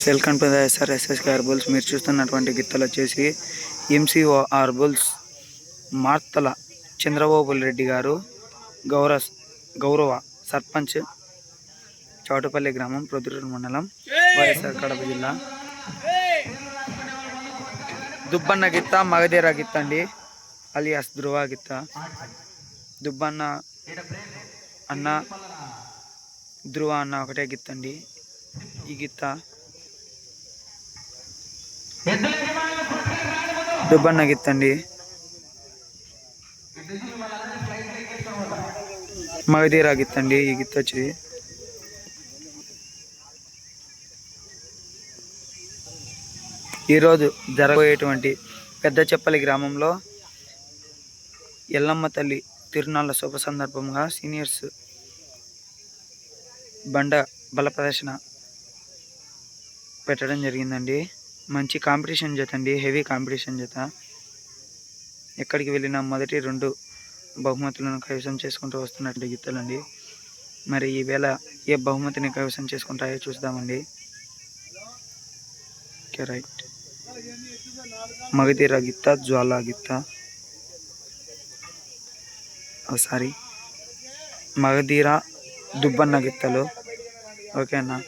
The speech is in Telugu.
వెల్కమ్ టు ద ఎస్ఆర్ఎస్ఎస్కే ఆర్బుల్స్. మీరు చూస్తున్నటువంటి గిత్తలు వచ్చేసి ఎంసీఓ ఆర్బుల్స్ మార్తల చంద్రబాబు రెడ్డి గారు, గౌరవ సర్పంచ్, చౌటపల్లి గ్రామం, ప్రొద్దుటూరు మండలం, వైఎస్ఆర్ కడప జిల్లా. దుబ్బన్న గిత్త, మగధీర గిత్త అండి, అలియాస్ ధృవ గిత్త. దుబ్బన్న అన్న, ధృవ అన్న ఒకటే గిత్త అండి. ఈ గిత్త దుబ్బన్న గిత్త అండి. మగధీర గిత్త అండి. ఈ గిత్త వచ్చి ఈరోజు జరగబోయేటువంటి పెద్ద చెప్పలి గ్రామంలో ఎల్లమ్మ తల్లి తిరునాళ్ళ శుభ సందర్భంగా సీనియర్స్ బల ప్రదర్శన పెట్టడం జరిగిందండి. మంచి కాంపిటీషన్ జత అండి, హెవీ కాంపిటీషన్ జత. ఎక్కడికి వెళ్ళినా మొదటి 2 బహుమతులను కైవసం చేసుకుంటూ వస్తున్నట్టు గిత్తలండి. మరి ఈవేళ ఏ బహుమతిని కైవసం చేసుకుంటాయో చూద్దామండి. Okay, right. మగధీర గిత్త, జ్వాల గిత్త, మగధీర దుబ్బన్న గిత్తలు. ఓకేనా.